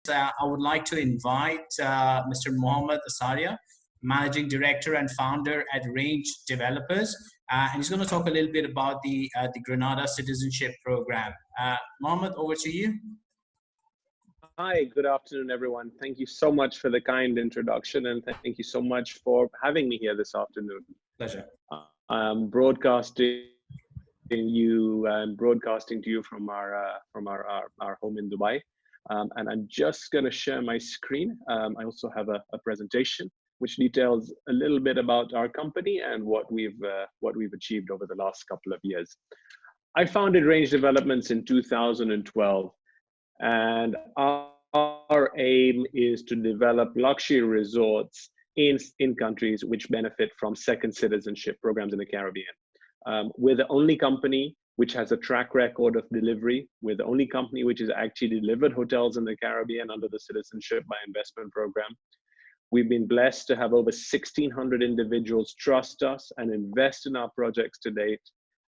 I would like to invite Mr. Mohammed Asaria, Managing Director and Founder at Range Developers. And he's going to talk a little bit about the Grenada Citizenship Program. Mohammed, over to you. Hi, good afternoon, everyone. Thank you so much for the kind introduction, and thank you so much for having me here this afternoon. Pleasure. I'm broadcasting to you from our home in Dubai. And I'm just going to share my screen. I also have a presentation which details a little bit about our company and what we've achieved over the last couple of years. I founded Range Developments in 2012, and our aim is to develop luxury resorts in countries which benefit from second citizenship programs in the Caribbean. We're the only company which has a track record of delivery. We're the only company which has actually delivered hotels in the Caribbean under the Citizenship by Investment program. We've been blessed to have over 1,600 individuals trust us and invest in our projects to date,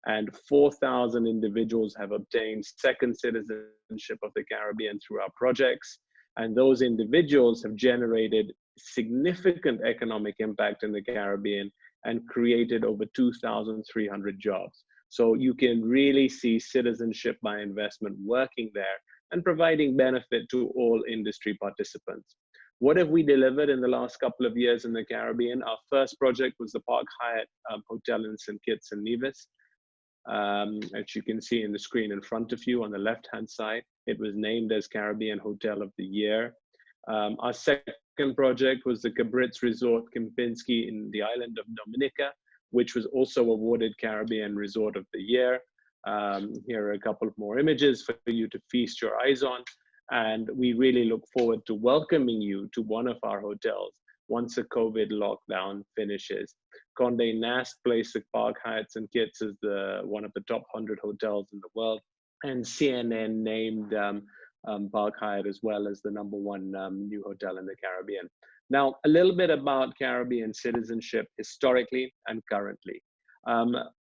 and 4,000 individuals have obtained second citizenship of the Caribbean through our projects. And those individuals have generated significant economic impact in the Caribbean and created over 2,300 jobs. So you can really see citizenship by investment working there and providing benefit to all industry participants. What have we delivered in the last couple of years in the Caribbean? Our first project was the Park Hyatt Hotel in St. Kitts and Nevis. As you can see in the screen in front of you on the left-hand side, it was named as Caribbean Hotel of the Year. Our second project was the Cabritz Resort Kempinski in the island of Dominica, which was also awarded Caribbean Resort of the Year. Here are a couple of more images for you to feast your eyes on. And we really look forward to welcoming you to one of our hotels once the COVID lockdown finishes. Condé Nast placed the Park Hyatt St. Kitts as one of the top 100 hotels in the world. And CNN named Park Hyatt as well as the #1 new hotel in the Caribbean. Now, a little bit about Caribbean citizenship historically and currently.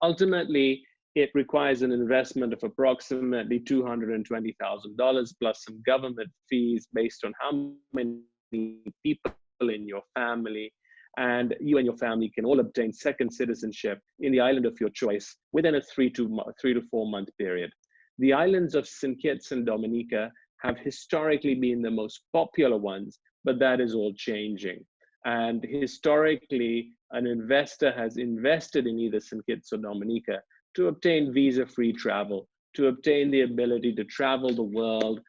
Ultimately, it requires an investment of approximately $220,000 plus some government fees based on how many people in your family, and you and your family can all obtain second citizenship in the island of your choice within a 3 to 4 month period. The islands of St. Kitts and Dominica have historically been the most popular ones, but that is all changing. And historically, an investor has invested in either St. Kitts or Dominica to obtain visa-free travel, to obtain the ability to travel the world,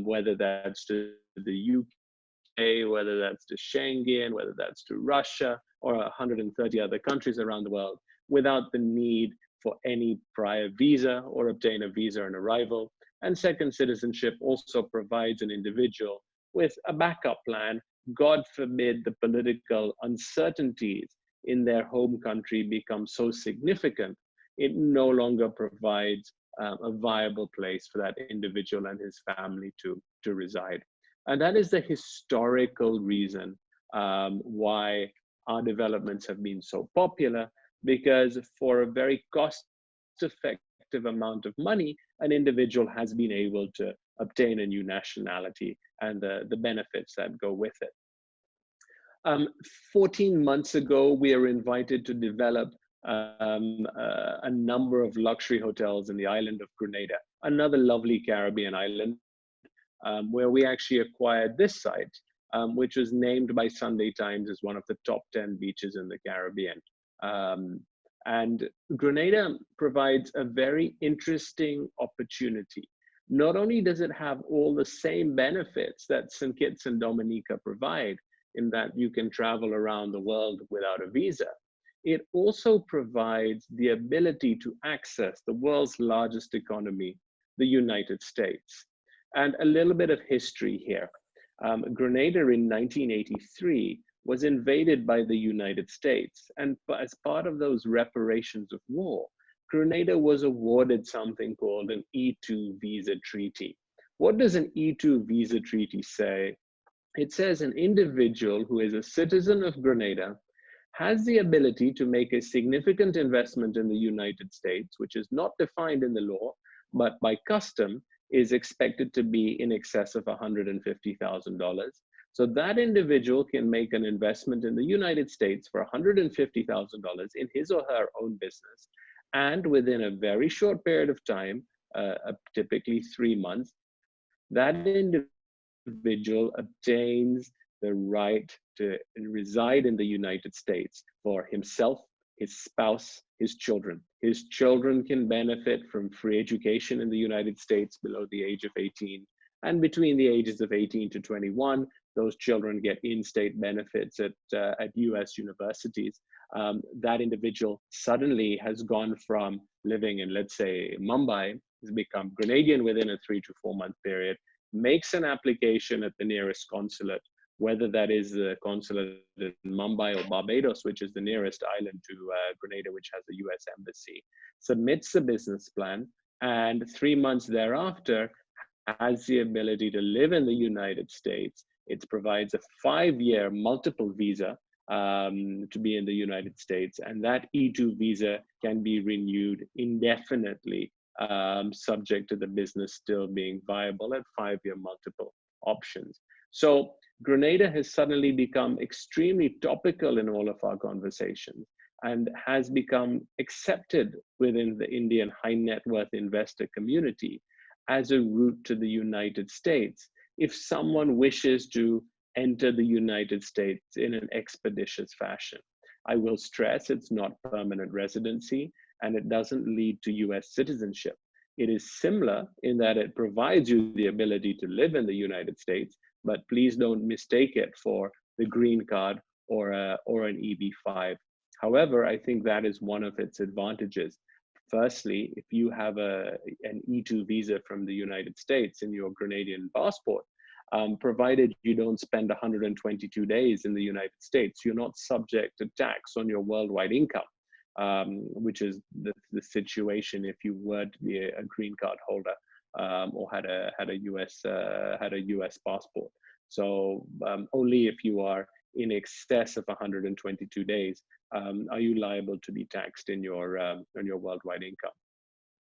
whether that's to the UK, whether that's to Schengen, whether that's to Russia, or 130 other countries around the world, without the need for any prior visa or obtain a visa on arrival. And second citizenship also provides an individual with a backup plan. God forbid the political uncertainties in their home country become so significant, it no longer provides a viable place for that individual and his family to reside. And that is the historical reason why our developments have been so popular, because for a very cost-effective amount of money, an individual has been able to obtain a new nationality and the benefits that go with it. 14 months ago, we were invited to develop a number of luxury hotels in the island of Grenada, another lovely Caribbean island, where we actually acquired this site, which was named by Sunday Times as one of the top 10 beaches in the Caribbean. And Grenada provides a very interesting opportunity. Not only does it have all the same benefits that St. Kitts and Dominica provide, in that you can travel around the world without a visa, it also provides the ability to access the world's largest economy, the United States. And a little bit of history here. Grenada in 1983 was invaded by the United States. And as part of those reparations of war, Grenada was awarded something called an E2 visa treaty. What does an E2 visa treaty say? It says an individual who is a citizen of Grenada has the ability to make a significant investment in the United States, which is not defined in the law, but by custom is expected to be in excess of $150,000. So that individual can make an investment in the United States for $150,000 in his or her own business. And within a very short period of time, typically 3 months, that individual obtains the right to reside in the United States for himself, his spouse, his children. His children can benefit from free education in the United States below the age of 18. And between the ages of 18 to 21, those children get in-state benefits at US universities. That individual suddenly has gone from living in, let's say, Mumbai, has become Grenadian within a 3 to 4 month period, makes an application at the nearest consulate, whether that is the consulate in Mumbai or Barbados, which is the nearest island to Grenada, which has a US embassy, submits a business plan, and 3 months thereafter has the ability to live in the United States. It provides a 5-year multiple visa to be in the United States, and that E2 visa can be renewed indefinitely, subject to the business still being viable at 5-year multiple options. So Grenada has suddenly become extremely topical in all of our conversations and has become accepted within the Indian high net worth investor community as a route to the United States if someone wishes to enter the United States in an expeditious fashion. I will stress it's not permanent residency and it doesn't lead to US citizenship. It is similar in that it provides you the ability to live in the United States, but please don't mistake it for the green card or an EB-5. However, I think that is one of its advantages. Firstly, if you have an E2 visa from the United States in your Grenadian passport, provided you don't spend 122 days in the United States, you're not subject to tax on your worldwide income, which is the situation if you were to be a green card holder or had a US passport. So only if you are in excess of 122 days are you liable to be taxed in your worldwide income.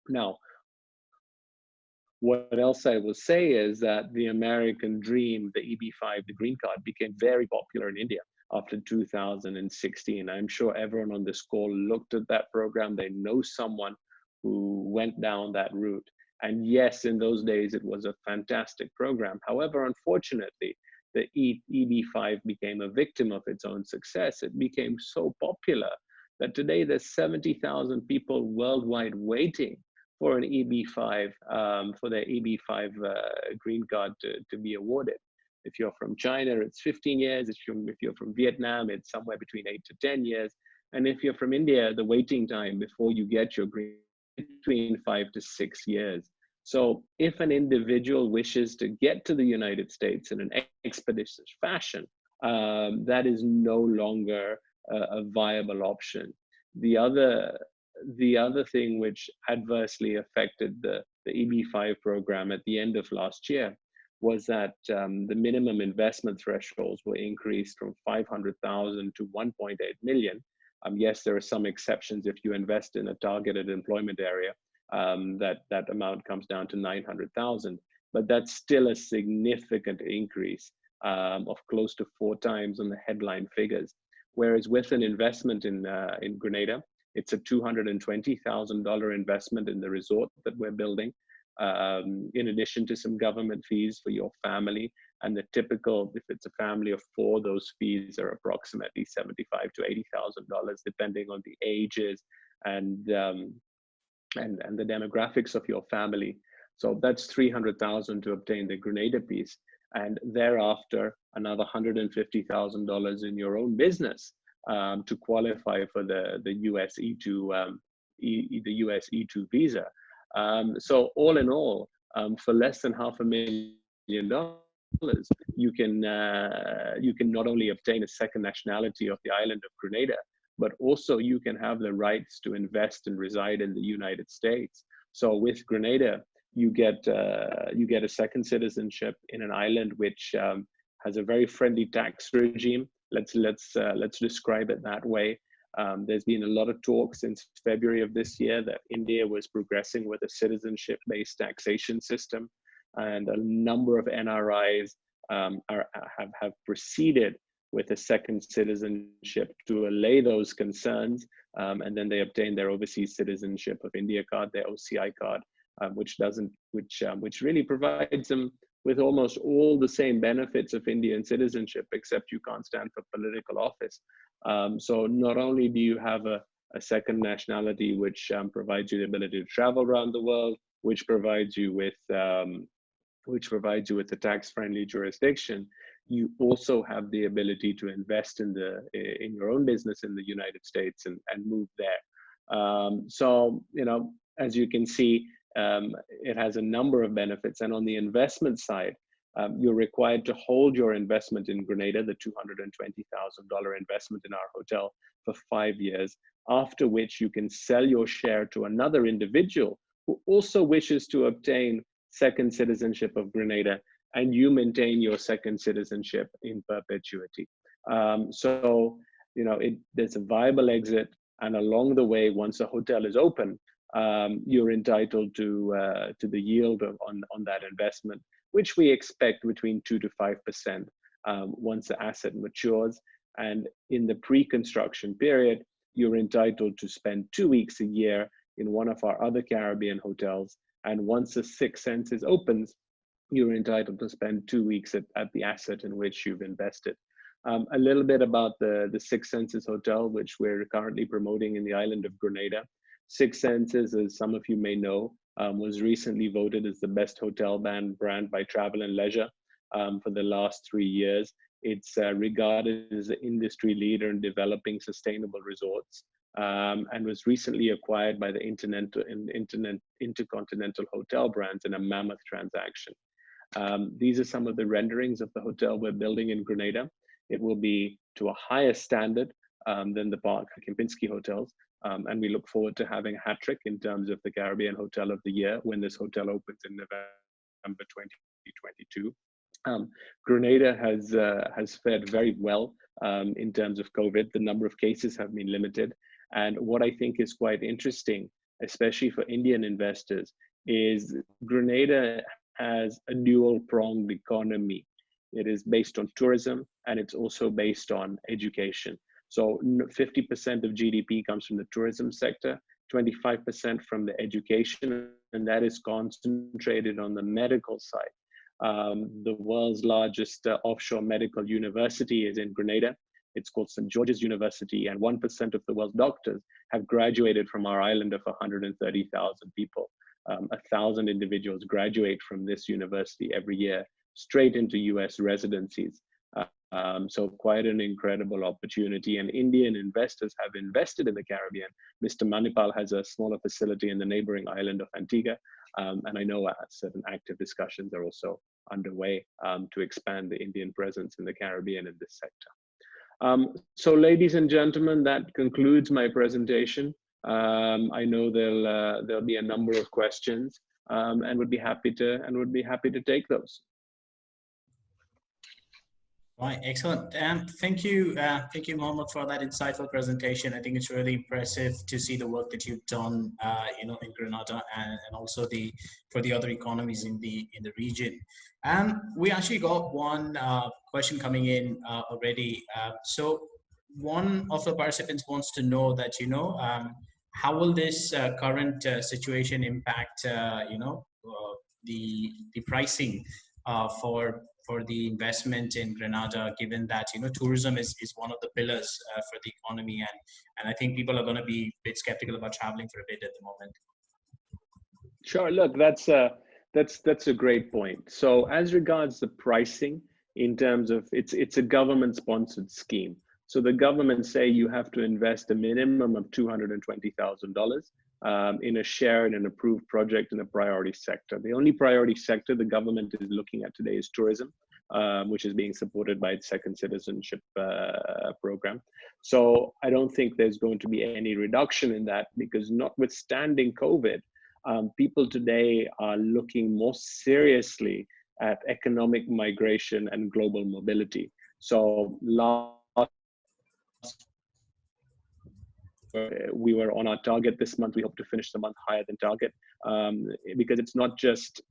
Now, what else I will say is that the American dream, the EB-5, the green card, became very popular in India after 2016. I'm sure everyone on this call looked at that program. They know someone who went down that route. And yes, in those days, it was a fantastic program. However, unfortunately, the EB-5 became a victim of its own success. It became so popular that today there's 70,000 people worldwide waiting for an EB-5, for their EB-5 green card to be awarded. If you're from China, it's 15 years. If you're from Vietnam, it's somewhere between 8 to 10 years. And if you're from India, the waiting time before you get your green between 5 to 6 years. So if an individual wishes to get to the United States in an expeditious fashion, that is no longer a viable option. The other thing which adversely affected the EB-5 program at the end of last year was that the minimum investment thresholds were increased from 500,000 to 1.8 million. Yes, there are some exceptions. If you invest in a targeted employment area, that amount comes down to 900,000, but that's still a significant increase of close to 4 times on the headline figures. Whereas with an investment in Grenada, it's a $220,000 investment in the resort that we're building, in addition to some government fees for your family. And the typical, if it's a family of 4, those fees are approximately $75,000 to $80,000, depending on the ages and the demographics of your family. So that's $300,000 to obtain the Grenada piece, and thereafter another $150,000 in your own business to qualify for the US E2 visa. So all in all, for less than $500,000, you can not only obtain a second nationality of the island of Grenada, but also you can have the rights to invest and reside in the United States. So with Grenada, you get a second citizenship in an island which has a very friendly tax regime. Let's describe it that way. There's been a lot of talk since February of this year that India was progressing with a citizenship-based taxation system, and a number of NRIs have proceeded with a second citizenship to allay those concerns, and then they obtain their overseas citizenship of India card, their OCI card, which really provides them with almost all the same benefits of Indian citizenship, except you can't stand for political office. So not only do you have a second nationality, which provides you the ability to travel around the world, which provides you with a tax-friendly jurisdiction, you also have the ability to invest in your own business in the United States and move there. So, you know, as you can see, it has a number of benefits. And on the investment side, you're required to hold your investment in Grenada, the $220,000 investment in our hotel, for 5 years, after which you can sell your share to another individual who also wishes to obtain second citizenship of Grenada, and you maintain your second citizenship in perpetuity. So, you know, there's a viable exit, and along the way, once a hotel is open, you're entitled to the yield on that investment, which we expect between 2 to 5% once the asset matures. And in the pre-construction period, you're entitled to spend 2 weeks a year in one of our other Caribbean hotels. And once the Six Senses opens, you're entitled to spend 2 weeks at the asset in which you've invested. A little bit about the Six Senses Hotel, which we're currently promoting in the island of Grenada. Six Senses, as some of you may know, was recently voted as the best hotel brand by Travel and Leisure for the last 3 years. It's regarded as an industry leader in developing sustainable resorts, and was recently acquired by the Intercontinental Hotel brands in a mammoth transaction. These are some of the renderings of the hotel we're building in Grenada. It will be to a higher standard than the Park Kempinski hotels, and we look forward to having a hat trick in terms of the Caribbean Hotel of the Year when this hotel opens in November 2022. Grenada has fared very well in terms of COVID. The number of cases have been limited. And what I think is quite interesting, especially for Indian investors, is Grenada has a dual-pronged economy. It is based on tourism, and it's also based on education. So 50% of GDP comes from the tourism sector, 25% from the education, and that is concentrated on the medical side. The world's largest offshore medical university is in Grenada. It's called St. George's University, and 1% of the world's doctors have graduated from our island of 130,000 people. 1,000 individuals graduate from this university every year, straight into US residencies. So quite an incredible opportunity, and Indian investors have invested in the Caribbean. Mr. Manipal has a smaller facility in the neighboring island of Antigua, and I know certain active discussions are also underway to expand the Indian presence in the Caribbean in this sector. So ladies and gentlemen, that concludes my presentation. I know there'll be a number of questions, and would be happy to take those. Right, excellent. Thank you, Mohammed, for that insightful presentation. I think it's really impressive to see the work that you've done, you know, in Grenada and also for the other economies in the region. We actually got one question coming in already. So one of the participants wants to know that, you know, how will this current situation impact, you know, the pricing for the investment in Grenada, given that, you know, tourism is one of the pillars for the economy, and I think people are going to be a bit skeptical about traveling for a bit at the moment. Sure. Look, that's a great point. So as regards the pricing, in terms of it's a government-sponsored scheme. So the government say you have to invest a minimum of $220,000 in a share in an approved project in a priority sector. The only priority sector the government is looking at today is tourism, which is being supported by its second citizenship program. So I don't think there's going to be any reduction in that, because notwithstanding COVID, people today are looking more seriously at economic migration and global mobility. So we were on our target this month. We hope to finish the month higher than target, because it's not just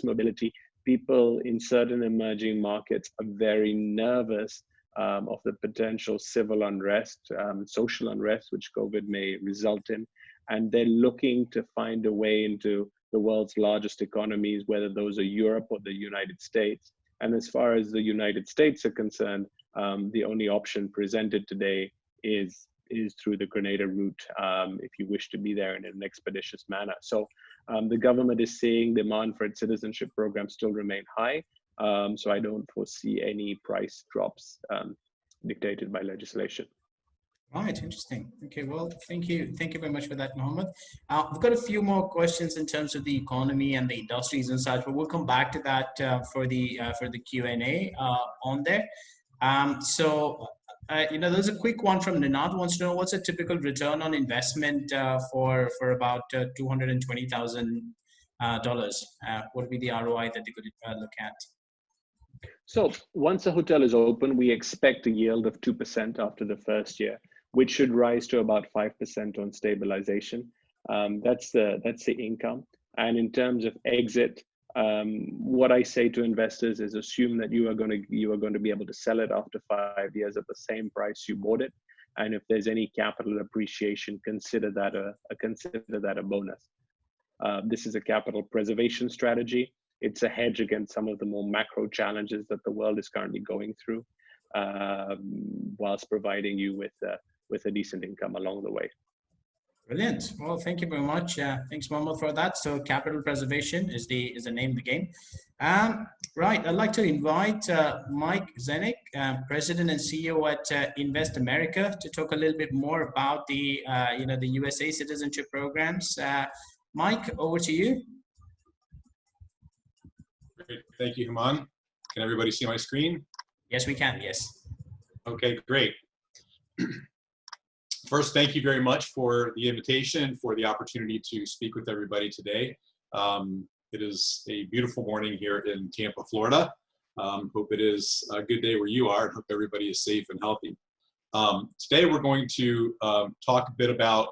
mobility. People in certain emerging markets are very nervous of the potential civil unrest, social unrest, which COVID may result in, and they're looking to find a way into the world's largest economies, whether those are Europe or the United States. And as far as the United States are concerned, the only option presented today is through the Grenada route, if you wish to be there in an expeditious manner. So the government is seeing demand for its citizenship program still remain high. So I don't foresee any price drops dictated by legislation. Right, interesting. Okay, well, thank you very much for that, Mohammed. We've got a few more questions in terms of the economy and the industries and such, but we'll come back to that for the Q&A on there. There's a quick one from Ninad, wants to know what's a typical return on investment for about $220,000. What would be the ROI that they could look at? So once a hotel is open, we expect a yield of 2% after the first year, which should rise to about 5% on stabilization. That's the income. And in terms of exit, what I say to investors is assume that you are going to be able to sell it after 5 years at the same price you bought it. And if there's any capital appreciation, consider that a bonus. This is a capital preservation strategy. It's a hedge against some of the more macro challenges that the world is currently going through, whilst providing you with a decent income along the way. Brilliant. Well, thank you very much. Thanks, Mohammed, for that. So capital preservation is the name of the game. Right. I'd like to invite Mike Zenik, President and CEO at Invest America, to talk a little bit more about the USA citizenship programs. Mike, over to you. Great. Thank you, Human. Can everybody see my screen? Yes, we can. Yes. Okay, great. First, thank you very much for the invitation, for the opportunity to speak with everybody today. It is a beautiful morning here in Tampa, Florida. Hope it is a good day where you are, and hope everybody is safe and healthy. Today, we're going to talk a bit about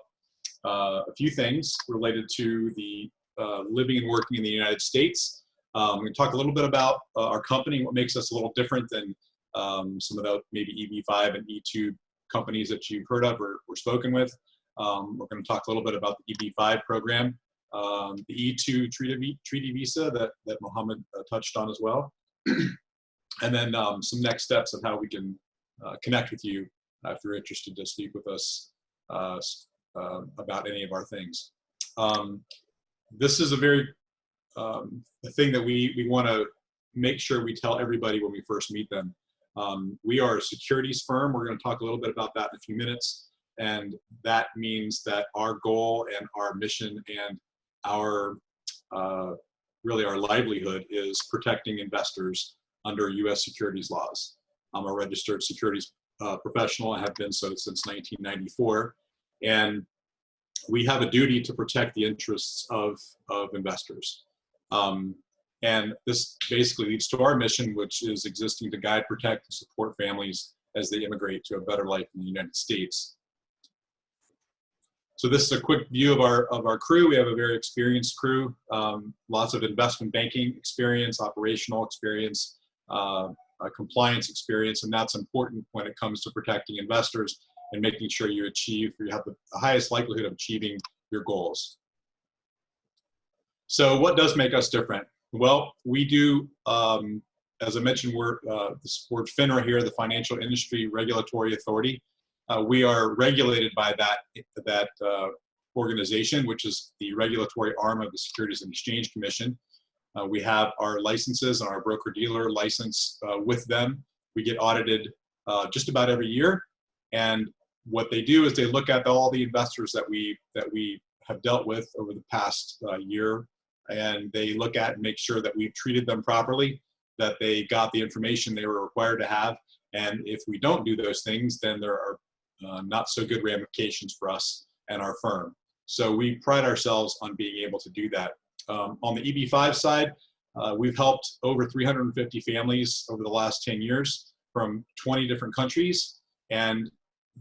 a few things related to the living and working in the United States. We're going to talk a little bit about our company, what makes us a little different than some of the maybe EB-5 and E2 companies that you've heard of or spoken with. We're going to talk a little bit about the EB-5 program, the E2 treaty visa that Mohammed touched on as well, and then some next steps of how we can connect with you if you're interested to speak with us about any of our things. This is a very the thing that we want to make sure we tell everybody when we first meet them. We are a securities firm. We're going to talk a little bit about that in a few minutes. And that means that our goal and our mission and our really our livelihood is protecting investors under U.S. securities laws. I'm a registered securities professional. I have been so since 1994. And we have a duty to protect the interests of investors. And this basically leads to our mission, which is existing to guide, protect, and support families as they immigrate to a better life in the United States. So this is a quick view of our crew. We have a very experienced crew, lots of investment banking experience, operational experience, compliance experience, and that's important when it comes to protecting investors and making sure you have the highest likelihood of achieving your goals. So what does make us different? Well, we do, as I mentioned, we're FINRA here, the Financial Industry Regulatory Authority. We are regulated by that organization, which is the regulatory arm of the Securities and Exchange Commission. We have our licenses and our broker-dealer license with them. We get audited just about every year. And what they do is they look at all the investors that we have dealt with over the past year, and they look at and make sure that we've treated them properly, that they got the information they were required to have. And if we don't do those things, then there are not so good ramifications for us and our firm. So we pride ourselves on being able to do that. On the EB-5 side, we've helped over 350 families over the last 10 years from 20 different countries. And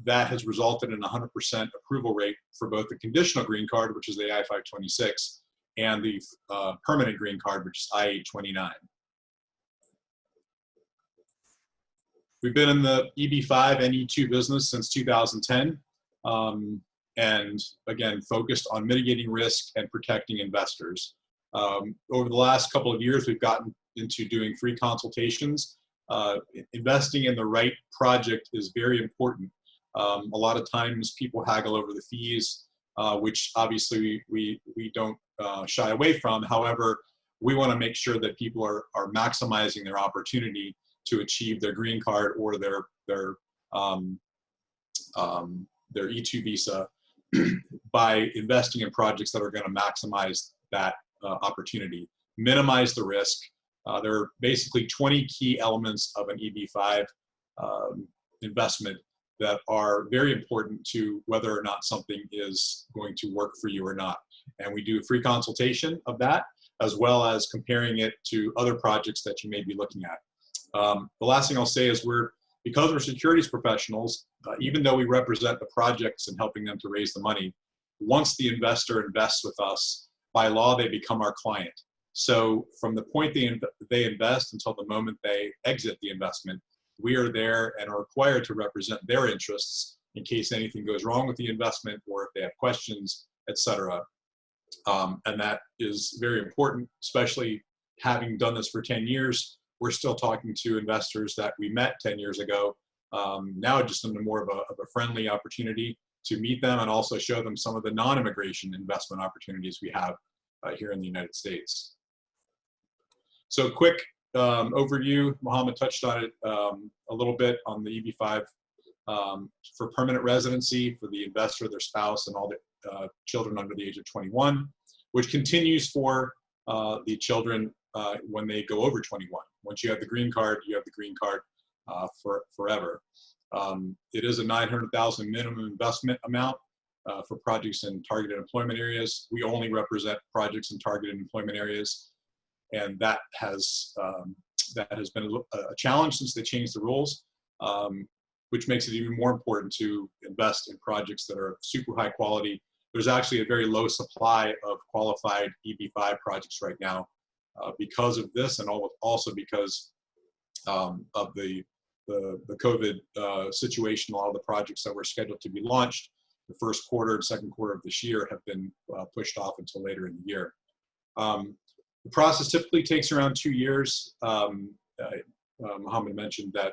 that has resulted in a 100% approval rate for both the conditional green card, which is the I-526, and the permanent green card, which is I-829. We've been in the EB-5 and E2 business since 2010, and again, focused on mitigating risk and protecting investors. Over the last couple of years, we've gotten into doing free consultations. Investing in the right project is very important. A lot of times people haggle over the fees, which obviously we don't shy away from. However, we want to make sure that people are maximizing their opportunity to achieve their green card or their E2 visa by investing in projects that are going to maximize that opportunity, minimize the risk. There are basically 20 key elements of an EB-5 investment that are very important to whether or not something is going to work for you or not. And we do a free consultation of that, as well as comparing it to other projects that you may be looking at. The last thing I'll say is because we're securities professionals, even though we represent the projects and helping them to raise the money, once the investor invests with us, by law, they become our client. So from the point they invest until the moment they exit the investment, we are there and are required to represent their interests in case anything goes wrong with the investment or if they have questions, etc. And that is very important, especially having done this for 10 years. We're still talking to investors that we met 10 years ago, now just in more of a friendly opportunity to meet them and also show them some of the non-immigration investment opportunities we have here in the United States. So quick overview, Mohammed touched on it a little bit on the EB-5 for permanent residency for the investor, their spouse, and all the children under the age of 21, which continues for the children when they go over 21. Once you have the green card, you have the green card for forever. It is a $900,000 minimum investment amount for projects in targeted employment areas. We only represent projects in targeted employment areas, and that has been a challenge since they changed the rules, which makes it even more important to invest in projects that are super high quality. There's actually a very low supply of qualified EB-5 projects right now because of this, and also because of the COVID situation. A lot of the projects that were scheduled to be launched the first quarter and second quarter of this year have been pushed off until later in the year. The process typically takes around 2 years. Mohammed mentioned that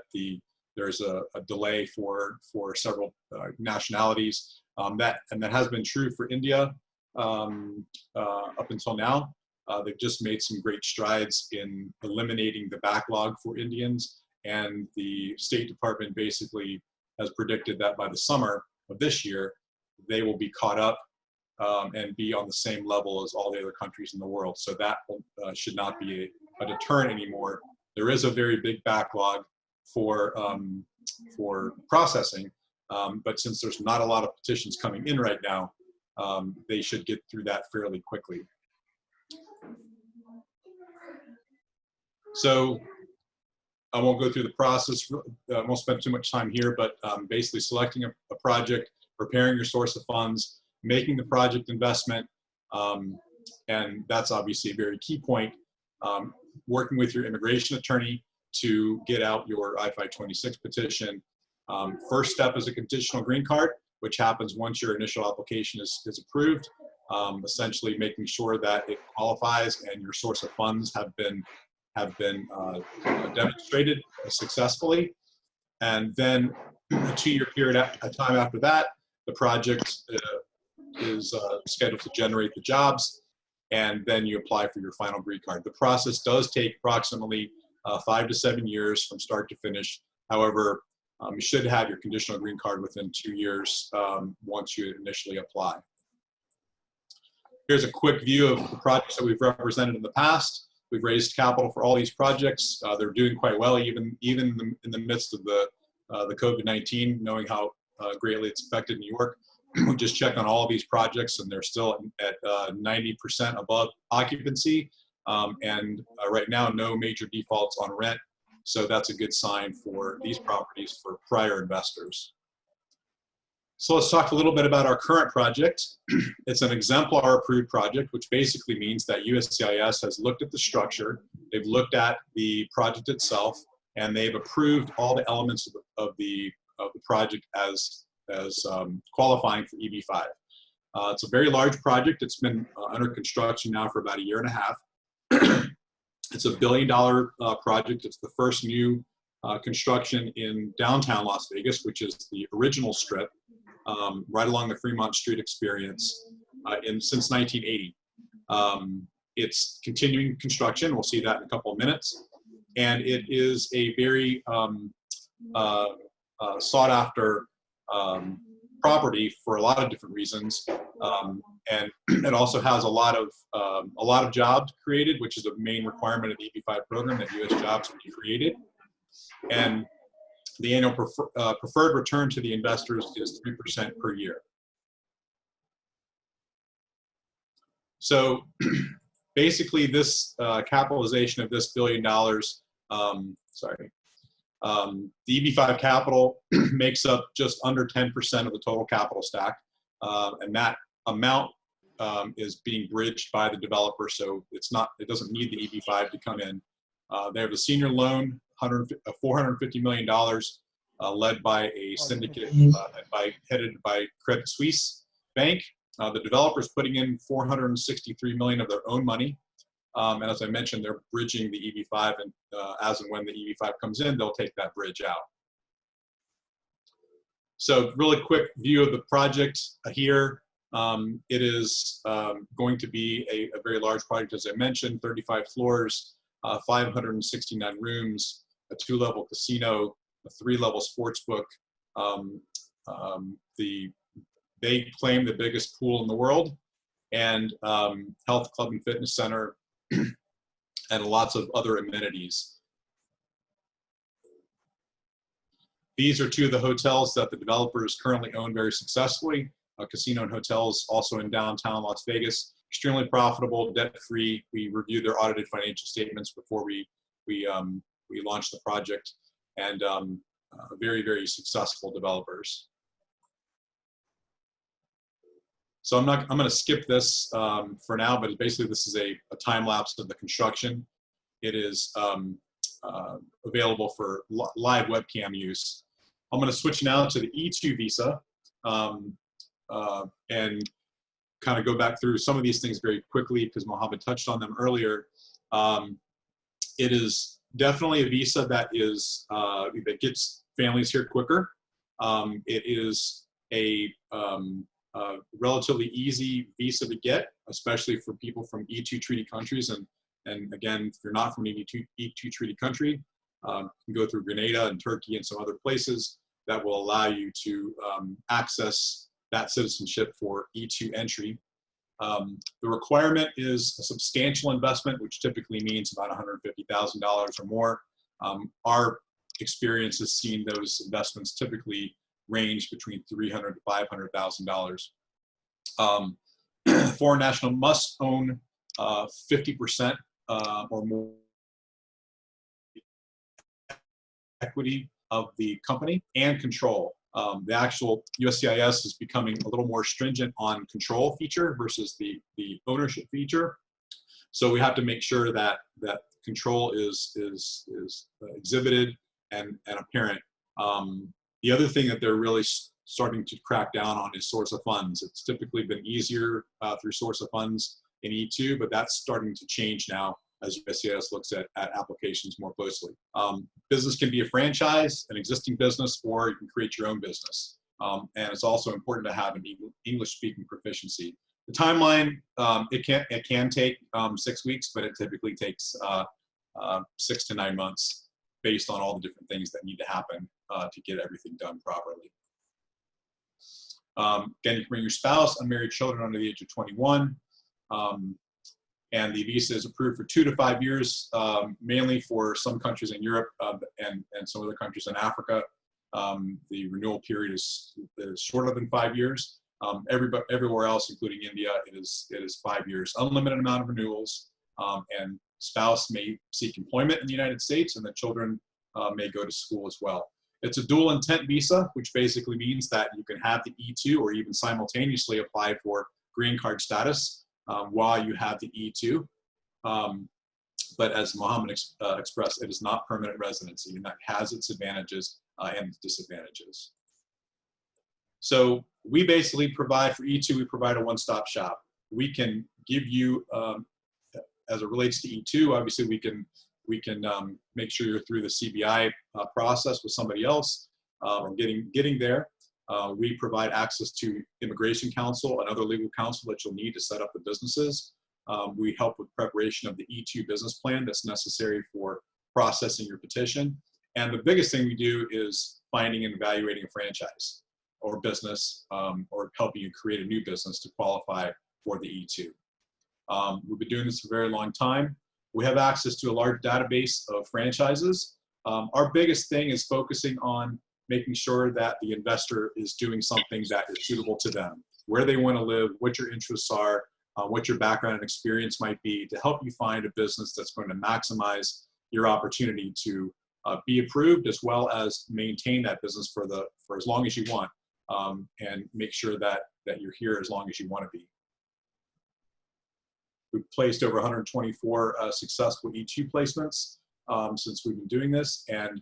there's a delay for several nationalities. That has been true for India up until now. They've just made some great strides in eliminating the backlog for Indians, and the State Department basically has predicted that by the summer of this year, they will be caught up and be on the same level as all the other countries in the world. So that should not be a deterrent anymore. There is a very big backlog for processing, but since there's not a lot of petitions coming in right now, they should get through that fairly quickly. So I won't go through the process. I won't spend too much time here, but basically selecting a project, preparing your source of funds, making the project investment, and that's obviously a very key point. Working with your immigration attorney to get out your I-526 petition. First step is a conditional green card, which happens once your initial application is approved, essentially making sure that it qualifies and your source of funds have been demonstrated successfully. And then a 2-year period of time after that, the project is scheduled to generate the jobs, and then you apply for your final green card. The process does take approximately 5 to 7 years from start to finish. However, you should have your conditional green card within 2 years once you initially apply. Here's a quick view of the projects that we've represented in the past. We've raised capital for all these projects. They're doing quite well, even in the midst of the COVID-19, knowing how greatly it's affected New York. We just checked on all of these projects, and they're still at 90% above occupancy, and right now no major defaults on rent. So that's a good sign for these properties for prior investors. So let's talk a little bit about our current project. It's an exemplar approved project, which basically means that USCIS has looked at the structure, they've looked at the project itself, and they've approved all the elements of the project as qualifying for EB-5. It's a very large project. It's been under construction now for about 1.5 years. It's a $1 billion project. It's the first new construction in downtown Las Vegas, which is the original strip, right along the Fremont Street experience since 1980. It's continuing construction. We'll see that in a couple of minutes. And it is a very sought after property for a lot of different reasons. And it also has a lot of jobs created, which is a main requirement of the EB-5 program, that U.S. jobs be created. And the annual preferred return to the investors is 3% per year. So basically this capitalization of this $1 billion, the EB-5 capital makes up just under 10% of the total capital stack. And that amount is being bridged by the developer, so it doesn't need the EB-5 to come in. They have a senior loan, $450 million, led by a syndicate headed by Credit Suisse Bank. The developer's putting in $463 million of their own money. And as I mentioned, they're bridging the EB-5, and as and when the EB-5 comes in, they'll take that bridge out. So really quick view of the project here. It is going to be a very large project, as I mentioned, 35 floors, 569 rooms, a 2-level casino, a 3-level sports book. They claim the biggest pool in the world, and health club and fitness center, and lots of other amenities. These are 2 of the hotels that the developers currently own very successfully. Casino and hotels also in downtown Las Vegas, extremely profitable, debt-free. We reviewed their audited financial statements before we launched the project, and very, very successful developers. So I'm going to skip this for now, but basically this is a time lapse of the construction. It is available for live webcam use. I'm going to switch now to the E2 visa and kind of go back through some of these things very quickly because Mohammed touched on them earlier. It is definitely a visa that gets families here quicker. It is a relatively easy visa to get, especially for people from E2 treaty countries. And again, if you're not from an E2 treaty country, you can go through Grenada and Turkey and some other places that will allow you to access that citizenship for E2 entry. The requirement is a substantial investment, which typically means about $150,000 or more. Our experience has seen those investments typically range between $300,000 to $500,000. Foreign national must own 50% or more equity of the company and control. The actual USCIS is becoming a little more stringent on control feature versus the ownership feature. So we have to make sure that control is exhibited and apparent. The other thing that they're really starting to crack down on is source of funds. It's typically been easier through source of funds in E2, but that's starting to change now as USCIS looks at applications more closely. Business can be a franchise, an existing business, or you can create your own business. And it's also important to have an English-speaking proficiency. The timeline, it can take 6 weeks, but it typically takes 6 to 9 months based on all the different things that need to happen to get everything done properly. Again, you can bring your spouse, unmarried children under the age of 21. And the visa is approved for 2 to 5 years, mainly for some countries in Europe and some other countries in Africa. The renewal period is shorter than 5 years. Everywhere else, including India, it is 5 years. Unlimited amount of renewals, and spouse may seek employment in the United States, and the children may go to school as well. It's a dual intent visa, which basically means that you can have the E2 or even simultaneously apply for green card status while you have the E2. But as Mohammed expressed, it is not permanent residency, and that has its advantages and disadvantages. So we basically provide, for E2, we provide a one-stop shop. We can give you, as it relates to E2, obviously we can make sure you're through the CBI process with somebody else and getting there. We provide access to immigration counsel and other legal counsel that you'll need to set up the businesses. We help with preparation of the E2 business plan that's necessary for processing your petition. And the biggest thing we do is finding and evaluating a franchise or business, or helping you create a new business to qualify for the E2. We've been doing this for a very long time. We have access to a large database of franchises. Our biggest thing is focusing on making sure that the investor is doing something that is suitable to them, where they want to live, what your interests are, what your background and experience might be, to help you find a business that's going to maximize your opportunity to be approved, as well as maintain that business for as long as you want, and make sure that you're here as long as you want to be. We've placed over 124 successful E2 placements since we've been doing this, and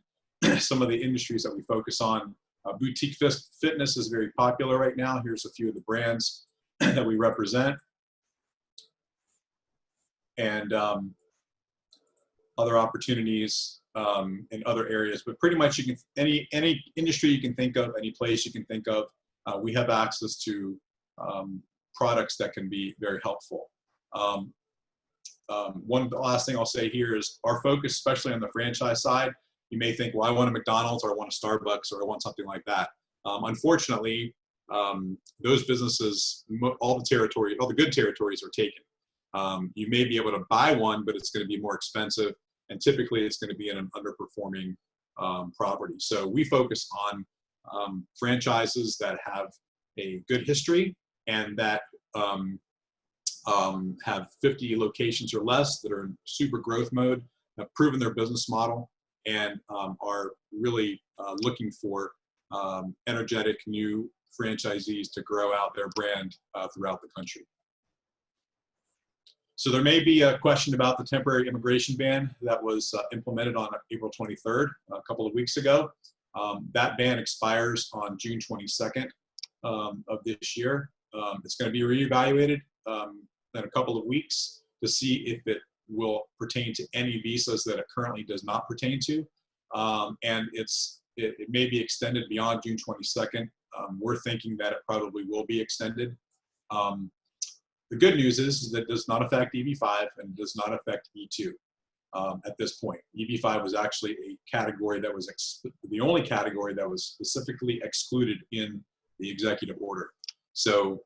some of the industries that we focus on, boutique fitness is very popular right now. Here's a few of the brands that we represent, and other opportunities in other areas. But pretty much, you can any industry you can think of, any place you can think of, we have access to products that can be very helpful. One last thing I'll say here is our focus, especially on the franchise side. You may think, well, I want a McDonald's, or I want a Starbucks, or I want something like that. Unfortunately, those businesses, all the good territories are taken. You may be able to buy one, but it's going to be more expensive, and typically it's going to be in an underperforming property. So we focus on franchises that have a good history and that have 50 locations or less, that are in super growth mode, have proven their business model, and are really looking for energetic new franchisees to grow out their brand throughout the country. So there may be a question about the temporary immigration ban that was implemented on April 23rd, a couple of weeks ago. That ban expires on June 22nd of this year. It's going to be reevaluated in a couple of weeks to see if it will pertain to any visas that it currently does not pertain to. And it may be extended beyond June 22nd. We're thinking that it probably will be extended. The good news is that it does not affect EB5 and does not affect E2 at this point. EB5 was actually a category that was the only category that was specifically excluded in the executive order. So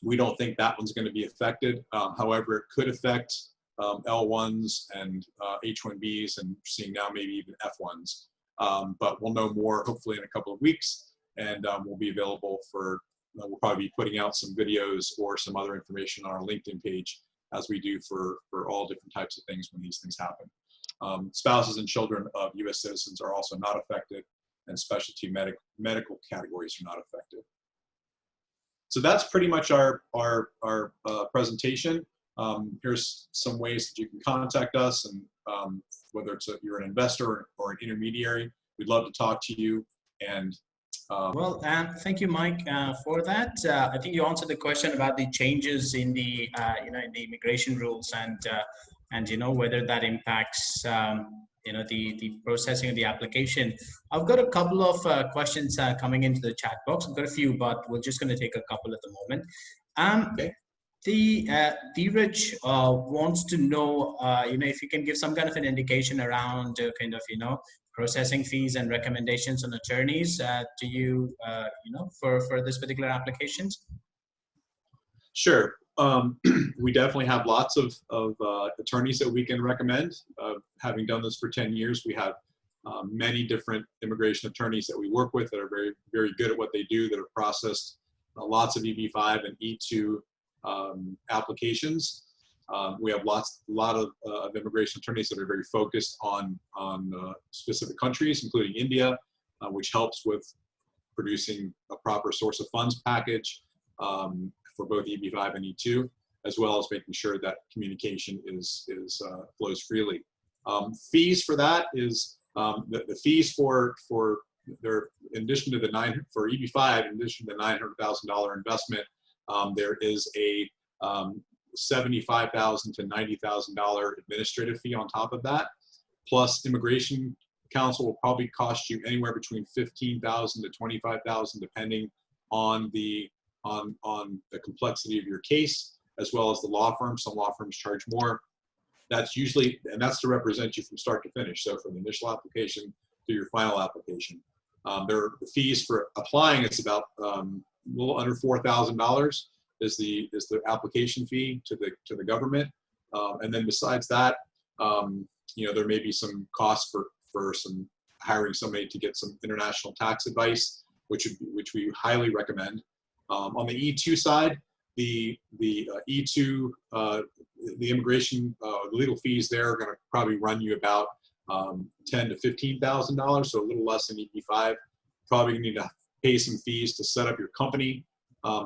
we don't think that one's going to be affected. However, it could affect L1s and H1Bs, and seeing now maybe even F1s. But we'll know more hopefully in a couple of weeks, and we'll be available for, we'll probably be putting out some videos or some other information on our LinkedIn page, as we do for all different types of things when these things happen. Spouses and children of U.S. citizens are also not affected, and specialty medical categories are not affected. So that's pretty much our presentation. Here's some ways that you can contact us, and whether you're an investor or an intermediary, we'd love to talk to you. And well, thank you, Mike, for that. I think you answered the question about the changes in the in the immigration rules, and whether that impacts the processing of the application. I've got a couple of questions coming into the chat box. I've got a few, but we're just going to take a couple at the moment. Okay. Dheeraj wants to know, if you can give some kind of an indication around processing fees and recommendations on attorneys to you, for this particular applications. Sure. We definitely have lots of attorneys that we can recommend. Having done this for 10 years, we have many different immigration attorneys that we work with that are very, very good at what they do, that have processed lots of EB5 and E2 applications. We have a lot of immigration attorneys that are very focused on specific countries, including India, which helps with producing a proper source of funds package for both EB5 and E2, as well as making sure that communication flows freely. Fees for that is the fees for their, in addition to the for EB5, in addition to the $900,000 investment, there is a $75,000 to $90,000 administrative fee on top of that. Plus, immigration counsel will probably cost you anywhere between $15,000 to $25,000, depending on the complexity of your case, as well as the law firm. Some law firms charge more. That's usually, and that's to represent you from start to finish. So from the initial application to your final application. The fees for applying, it's about a little under $4,000 is the application fee to the government. And then besides that, you know, there may be some costs for some hiring somebody to get some international tax advice, which we highly recommend. On the E2 side, the E2, the immigration legal fees there are going to probably run you about $10,000 to $15,000, so a little less than EB5. Probably need to pay some fees to set up your company,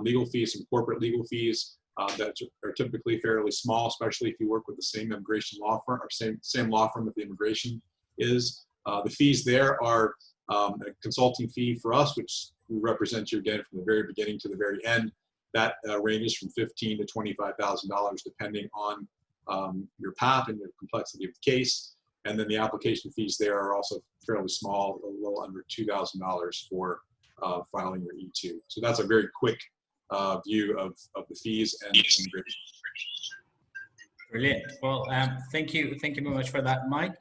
legal fees, some corporate legal fees that are typically fairly small, especially if you work with the same immigration law firm or same law firm that the immigration is. The fees there are a consulting fee for us, which we represent you again from the very beginning to the very end. That ranges from $15,000 to $25,000 depending on your path and the complexity of the case. And then the application fees there are also fairly small, a little under $2,000 for filing your E2. So that's a very quick view of the fees and immigration. Brilliant. Well, thank you very much for that, Mike.